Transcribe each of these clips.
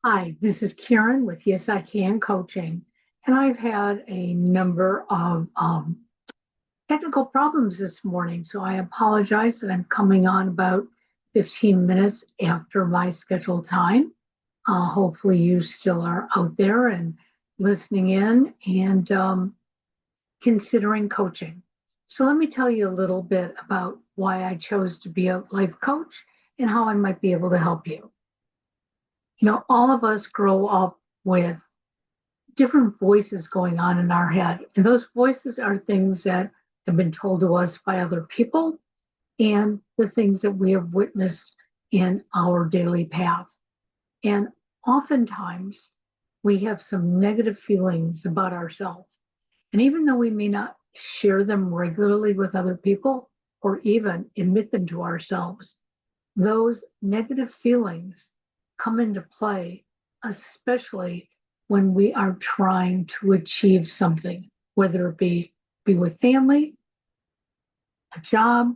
Hi, this is Karen with Yes I Can Coaching, and I've had a number of technical problems this morning, so I apologize that I'm coming on about 15 minutes after my scheduled time. Hopefully, you still are out there and listening in and considering coaching. So, let me tell you a little bit about why I chose to be a life coach and how I might be able to help you. All of us grow up with different voices going on in our head. And those voices are things that have been told to us by other people and the things that we have witnessed in our daily path. And oftentimes we have some negative feelings about ourselves. And even though we may not share them regularly with other people or even admit them to ourselves, those negative feelings come into play, especially when we are trying to achieve something, whether it be with family, a job,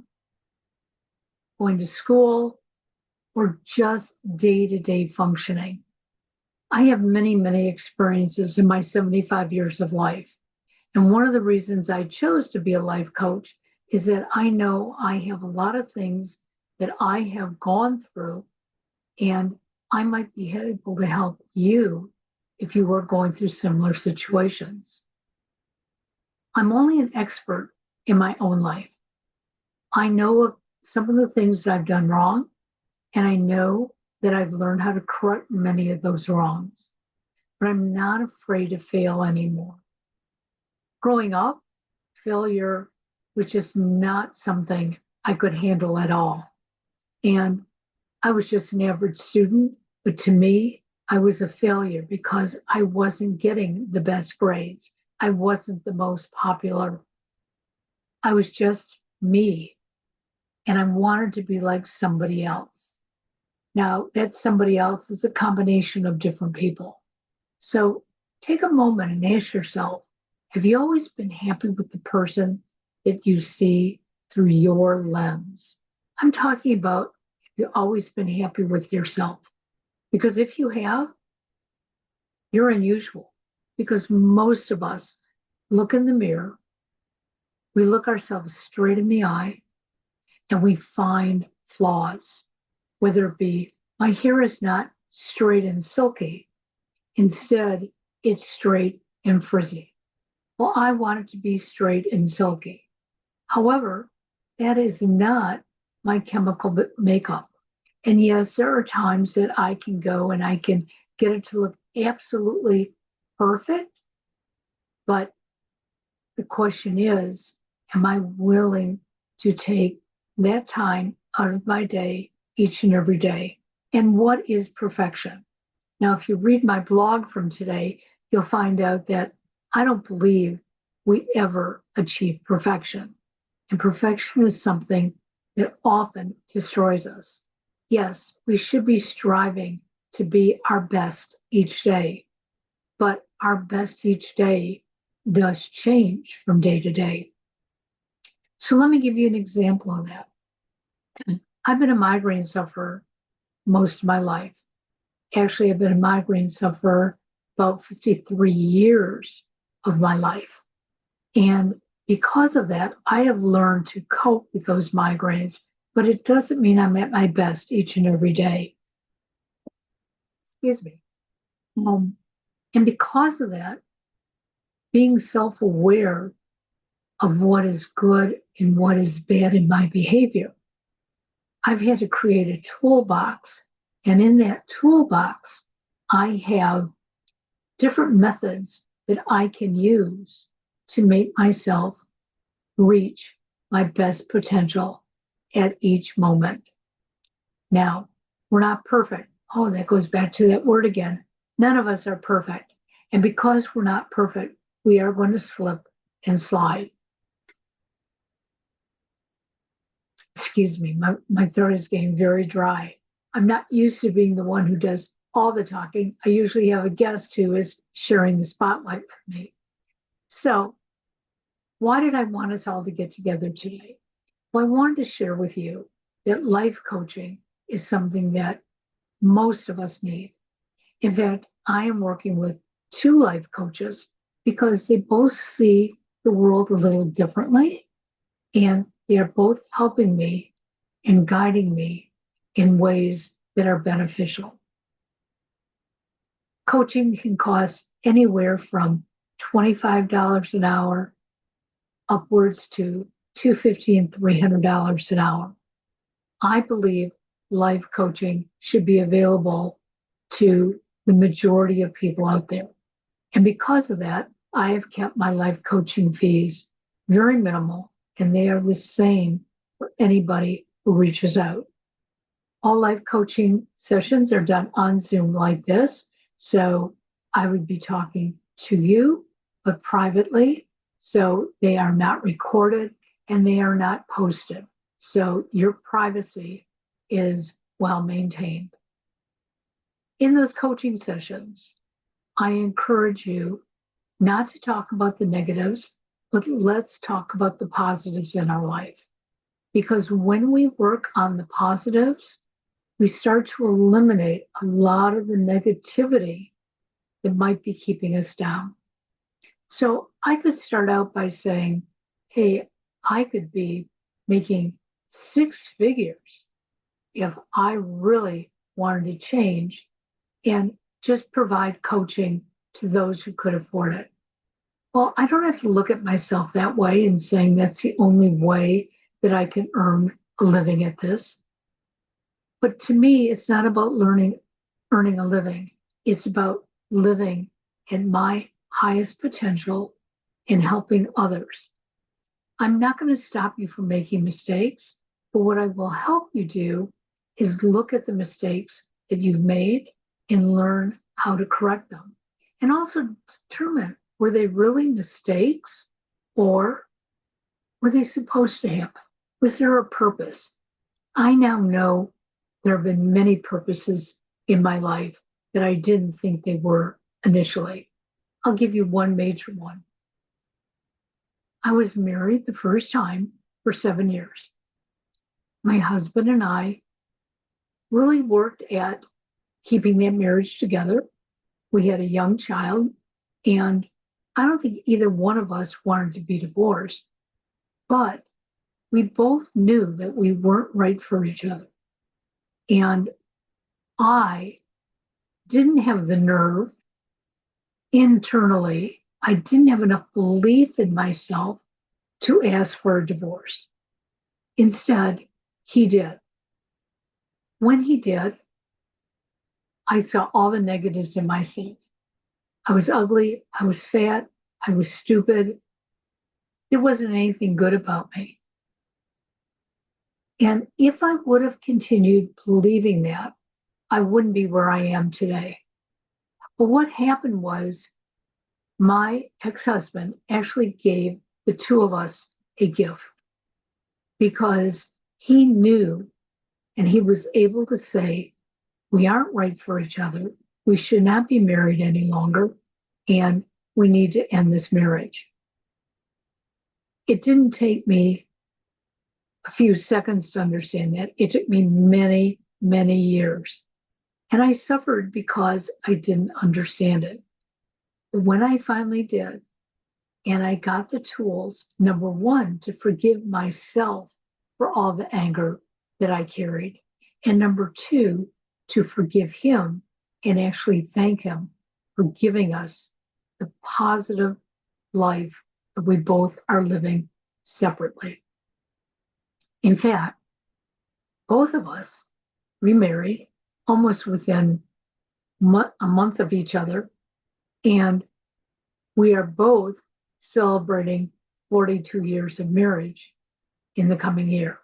going to school, or just day-to-day functioning. I have many, many experiences in my 75 years of life. And one of the reasons I chose to be a life coach is that I know I have a lot of things that I have gone through, and I might be able to help you if you were going through similar situations. I'm only an expert in my own life. I know of some of the things that I've done wrong, and I know that I've learned how to correct many of those wrongs, but I'm not afraid to fail anymore. Growing up, failure was just not something I could handle at all. And I was just an average student, but to me, I was a failure because I wasn't getting the best grades. I wasn't the most popular. I was just me, and I wanted to be like somebody else. Now, that somebody else is a combination of different people. So take a moment and ask yourself, have you always been happy with the person that you see through your lens? I'm talking about, have you always been happy with yourself? Because if you have, you're unusual. Because most of us look in the mirror, we look ourselves straight in the eye, and we find flaws, whether it be my hair is not straight and silky, instead, it's straight and frizzy. Well, I want it to be straight and silky. However, that is not my chemical makeup. And yes, there are times that I can go and I can get it to look absolutely perfect. But the question is, am I willing to take that time out of my day each and every day? And what is perfection? Now, if you read my blog from today, you'll find out that I don't believe we ever achieve perfection. And perfection is something that often destroys us. Yes, we should be striving to be our best each day, but our best each day does change from day to day. So let me give you an example of that. I've been a migraine sufferer most of my life. Actually, I've been a migraine sufferer about 53 years of my life. And because of that, I have learned to cope with those migraines, but it doesn't mean I'm at my best each and every day. Excuse me. And because of that, being self aware of what is good and what is bad in my behavior, I've had to create a toolbox. And in that toolbox, I have different methods that I can use to make myself reach my best potential at each moment. Now, we're not perfect. Oh, that goes back to that word again. None of us are perfect. And because we're not perfect, we are going to slip and slide. Excuse me, my throat is getting very dry. I'm not used to being the one who does all the talking. I usually have a guest who is sharing the spotlight with me. So, why did I want us all to get together today? Well, I wanted to share with you that life coaching is something that most of us need. In fact, I am working with two life coaches because they both see the world a little differently, and they are both helping me and guiding me in ways that are beneficial. Coaching can cost anywhere from $25 an hour upwards to $250 and $300 an hour. I believe life coaching should be available to the majority of people out there. And because of that, I have kept my life coaching fees very minimal, and they are the same for anybody who reaches out. All life coaching sessions are done on Zoom like this. So I would be talking to you, but privately. So they are not recorded and they are not posted. So your privacy is well maintained. In those coaching sessions, I encourage you not to talk about the negatives, but let's talk about the positives in our life. Because when we work on the positives, we start to eliminate a lot of the negativity that might be keeping us down. So I could start out by saying, hey, I could be making six figures if I really wanted to change and just provide coaching to those who could afford it. Well, I don't have to look at myself that way and saying that's the only way that I can earn a living at this. But to me, it's not about earning a living. It's about living at my highest potential and helping others. I'm not going to stop you from making mistakes, but what I will help you do is look at the mistakes that you've made and learn how to correct them. And also determine, were they really mistakes or were they supposed to happen? Was there a purpose? I now know there have been many purposes in my life that I didn't think they were initially. I'll give you one major one. I was married the first time for 7 years. My husband and I really worked at keeping that marriage together. We had a young child, and I don't think either one of us wanted to be divorced, but we both knew that we weren't right for each other. And I didn't have the nerve internally, I didn't have enough belief in myself to ask for a divorce. Instead, he did. When he did, I saw all the negatives in myself. I was ugly, I was fat, I was stupid. There wasn't anything good about me. And if I would have continued believing that, I wouldn't be where I am today. But what happened was my ex-husband actually gave the two of us a gift because he knew and he was able to say, we aren't right for each other. We should not be married any longer, and we need to end this marriage. It didn't take me a few seconds to understand that. It took me many, many years. And I suffered because I didn't understand it. But when I finally did, and I got the tools, number one, to forgive myself for all the anger that I carried, and number two, to forgive him and actually thank him for giving us the positive life that we both are living separately. In fact, both of us remarried almost within a month of each other, and we are both celebrating 42 years of marriage in the coming year.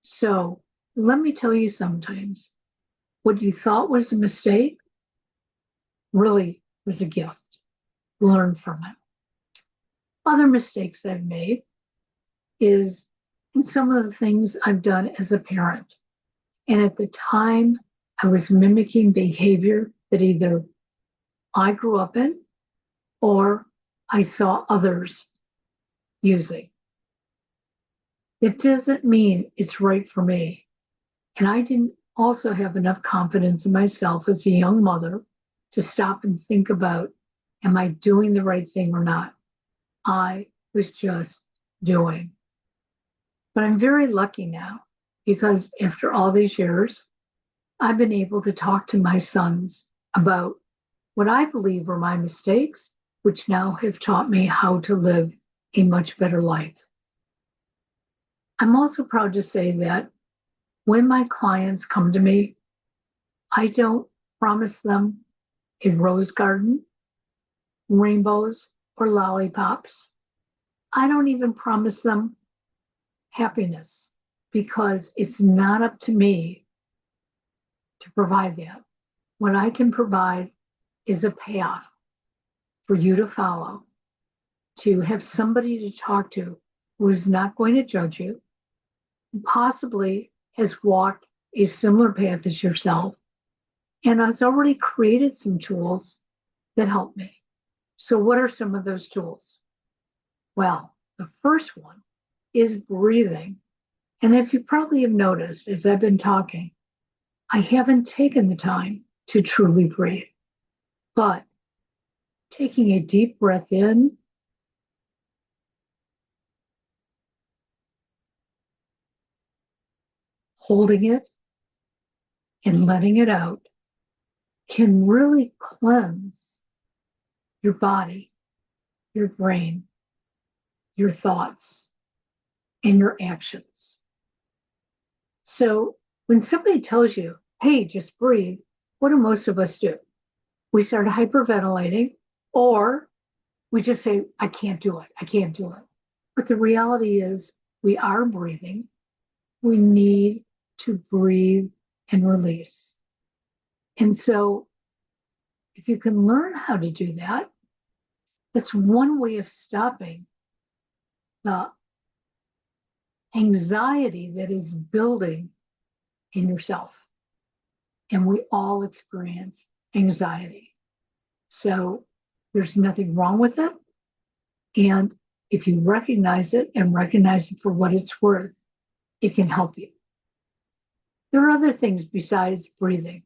So let me tell you, sometimes what you thought was a mistake really was a gift. Learn from it. Other mistakes I've made is in some of the things I've done as a parent. And at the time, I was mimicking behavior that either I grew up in or I saw others using. It doesn't mean it's right for me. And I didn't also have enough confidence in myself as a young mother to stop and think about, am I doing the right thing or not? I was just doing. But I'm very lucky now because after all these years, I've been able to talk to my sons about what I believe were my mistakes, which now have taught me how to live a much better life. I'm also proud to say that when my clients come to me, I don't promise them a rose garden, rainbows, or lollipops. I don't even promise them happiness because it's not up to me to provide that. What I can provide is a path for you to follow, to have somebody to talk to who is not going to judge you, possibly has walked a similar path as yourself, and has already created some tools that help me. So, what are some of those tools? Well, the first one is breathing. And if you probably have noticed as I've been talking, I haven't taken the time to truly breathe. But taking a deep breath in, holding it, and letting it out can really cleanse your body, your brain, your thoughts, and your actions. So when somebody tells you, hey, just breathe, what do most of us do? We start hyperventilating, or we just say, I can't do it. I can't do it. But the reality is we are breathing. We need to breathe and release. And so if you can learn how to do that, that's one way of stopping the anxiety that is building in yourself. And we all experience anxiety. So there's nothing wrong with it. And if you recognize it and recognize it for what it's worth, it can help you. There are other things besides breathing.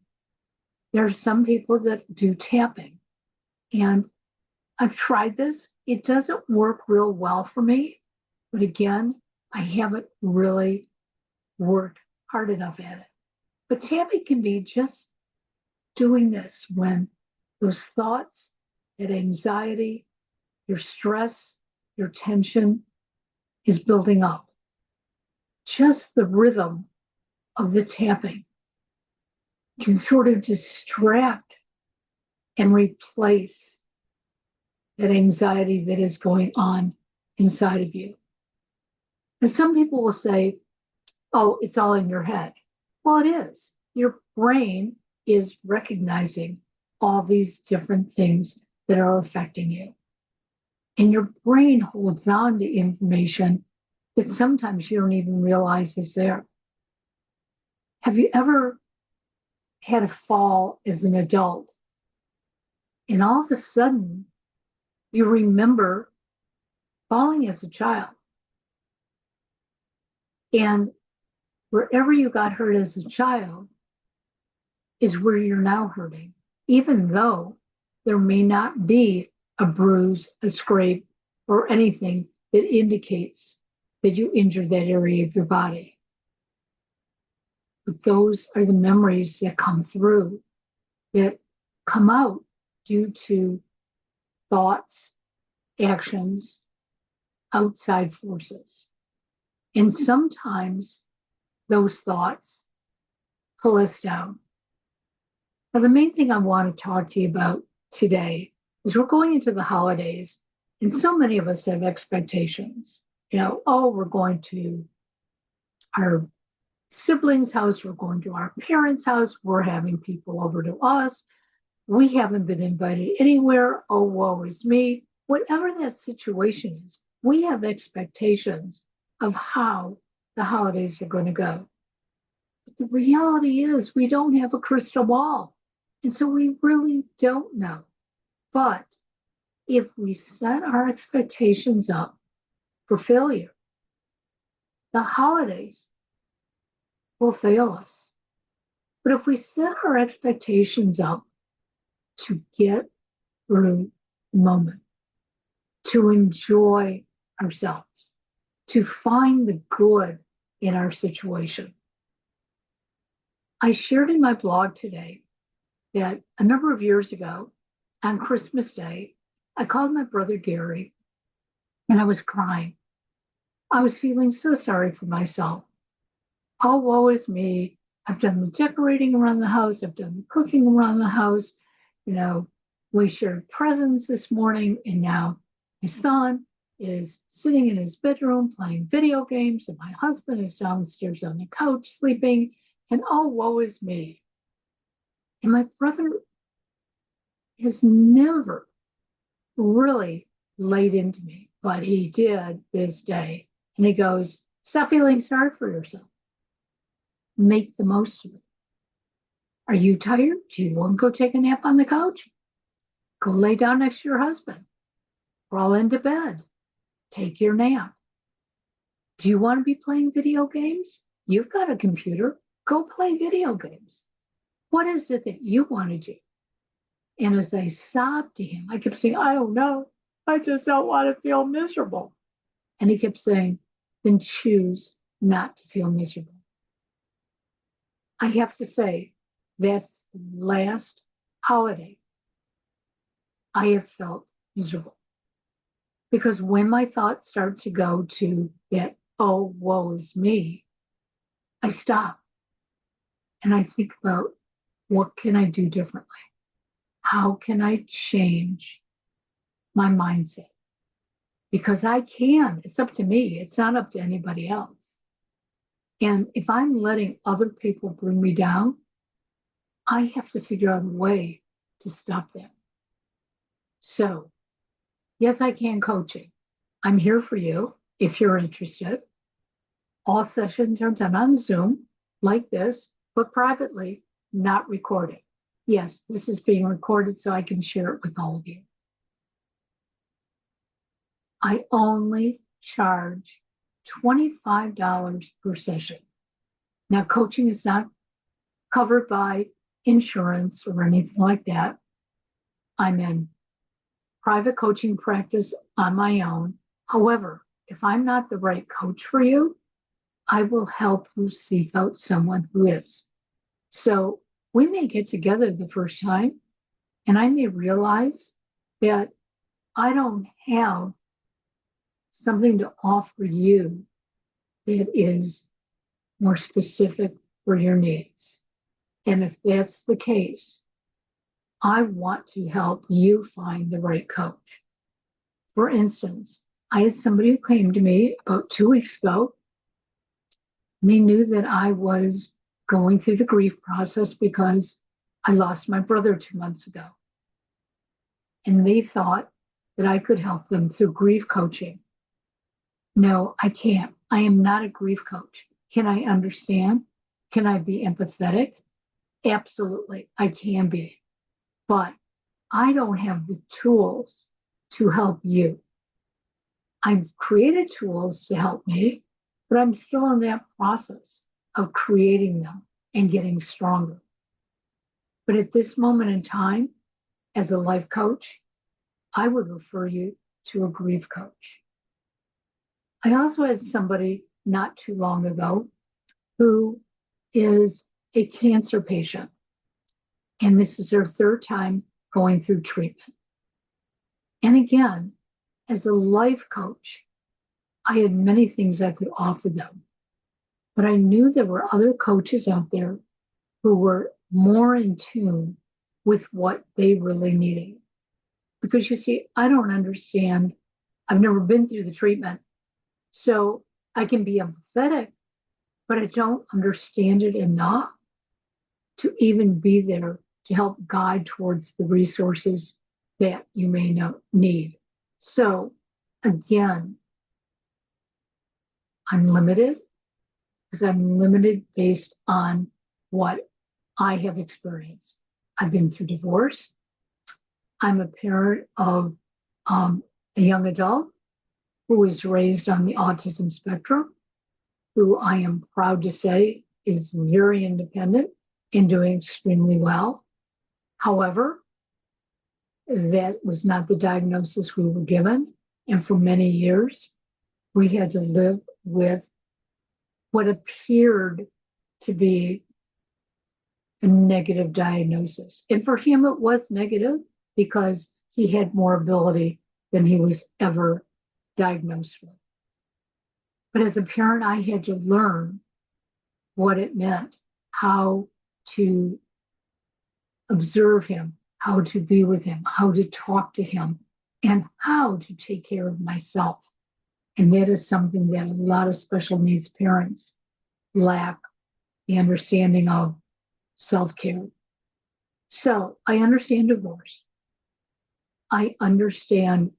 There are some people that do tapping. And I've tried this. It doesn't work real well for me. But again, I haven't really worked hard enough at it. But tapping can be just doing this when those thoughts, that anxiety, your stress, your tension is building up. Just the rhythm of the tapping can sort of distract and replace that anxiety that is going on inside of you. And some people will say, oh, it's all in your head. Well, it is. Your brain is recognizing all these different things that are affecting you. And your brain holds on to information that sometimes you don't even realize is there. Have you ever had a fall as an adult? And all of a sudden, you remember falling as a child. And wherever you got hurt as a child is where you're now hurting, even though there may not be a bruise, a scrape, or anything that indicates that you injured that area of your body. But those are the memories that come through, that come out due to thoughts, actions, outside forces. And sometimes those thoughts pull us down. Now, the main thing I want to talk to you about today is we're going into the holidays, and so many of us have expectations. You know, oh, we're going to our siblings' house, we're going to our parents' house, we're having people over to us. We haven't been invited anywhere. Oh, woe is me. Whatever that situation is, we have expectations of how the holidays are going to go. But the reality is we don't have a crystal ball. And so we really don't know. But if we set our expectations up for failure, the holidays will fail us. But if we set our expectations up to get through the moment, to enjoy ourselves, to find the good in our situation. I shared in my blog today that a number of years ago, on Christmas Day, I called my brother Gary and I was crying. I was feeling so sorry for myself. Oh, woe is me. I've done the decorating around the house. I've done the cooking around the house. You know, we shared presents this morning, and now my son is sitting in his bedroom playing video games, and my husband is downstairs on the couch sleeping, and oh, woe is me. And my brother has never really laid into me, but he did this day. And he goes, stop feeling sorry for yourself. Make the most of it. Are you tired? Do you want to go take a nap on the couch? Go lay down next to your husband. Crawl into bed. Take your nap. Do you want to be playing video games? You've got a computer. Go play video games. What is it that you want to do? And as I sobbed to him, I kept saying, I don't know. I just don't want to feel miserable. And he kept saying, then choose not to feel miserable. I have to say, that's the last holiday I have felt miserable. Because when my thoughts start to go to that, oh, woe is me, I stop and I think about what can I do differently? How can I change my mindset? Because I can. It's up to me. It's not up to anybody else. And if I'm letting other people bring me down, I have to figure out a way to stop that. So, yes, I can coaching. I'm here for you if you're interested. All sessions are done on Zoom like this, but privately, not recorded. Yes, this is being recorded so I can share it with all of you. I only charge $25 per session. Now, coaching is not covered by insurance or anything like that. I'm in private coaching practice on my own. However, if I'm not the right coach for you, I will help you seek out someone who is. So we may get together the first time, and I may realize that I don't have something to offer you that is more specific for your needs. And if that's the case, I want to help you find the right coach. For instance, I had somebody who came to me about 2 weeks ago. And they knew that I was going through the grief process because I lost my brother 2 months ago. And they thought that I could help them through grief coaching. No, I can't. I am not a grief coach. Can I understand? Can I be empathetic? Absolutely, I can be. But I don't have the tools to help you. I've created tools to help me, but I'm still in that process of creating them and getting stronger. But at this moment in time, as a life coach, I would refer you to a grief coach. I also had somebody not too long ago who is a cancer patient, and this is her third time going through treatment. And again, as a life coach, I had many things I could offer them, but I knew there were other coaches out there who were more in tune with what they really needed. Because you see, I don't understand. I've never been through the treatment. So I can be empathetic, but I don't understand it enough to even be there to help guide towards the resources that you may need. So again, I'm limited because I'm limited based on what I have experienced. I've been through divorce. I'm a parent of a young adult who was raised on the autism spectrum, who I am proud to say is very independent and doing extremely well. However, that was not the diagnosis we were given. And for many years, we had to live with what appeared to be a negative diagnosis. And for him, it was negative because he had more ability than he was ever diagnosed with. But as a parent, I had to learn what it meant, how to observe him, how to be with him, how to talk to him, and how to take care of myself. And that is something that a lot of special needs parents lack the understanding of self-care. So I understand divorce. I understand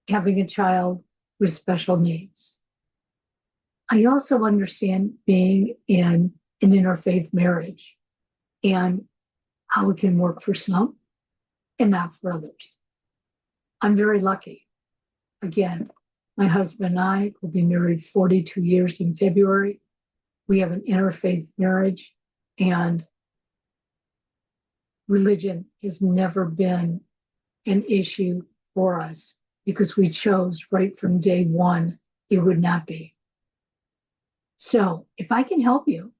having a child with special needs. I also understand being in an interfaith marriage and how it can work for some and not for others. I'm very lucky. Again, my husband and I will be married 42 years in February. We have an interfaith marriage, and religion has never been an issue for us because we chose right from day one it would not be. So if I can help you,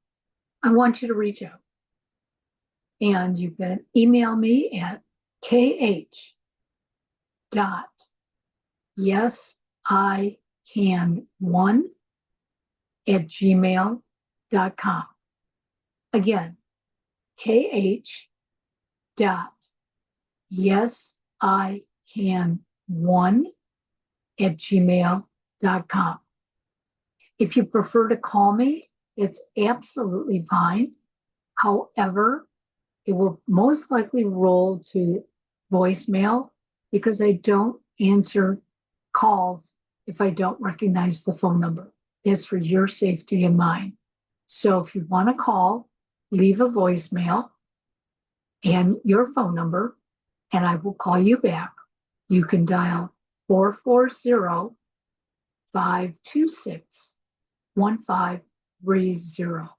I want you to reach out. And you can email me at kh.yesican1@gmail.com. Again, kh.yesican1@gmail.com. If you prefer to call me, it's absolutely fine. However, it will most likely roll to voicemail because I don't answer calls if I don't recognize the phone number. It's for your safety and mine. So if you want to call, leave a voicemail and your phone number, and I will call you back. You can dial 440-526-1530.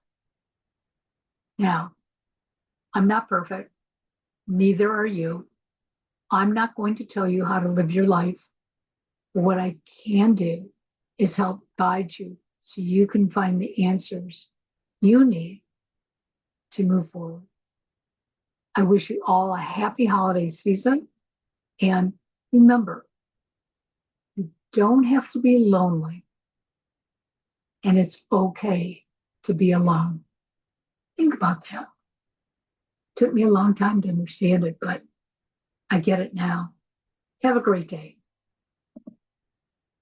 Now, I'm not perfect. Neither are you. I'm not going to tell you how to live your life. What I can do is help guide you so you can find the answers you need to move forward. I wish you all a happy holiday season. And remember, you don't have to be lonely. And it's okay to be alone. Think about that. Took me a long time to understand it, but I get it now. Have a great day.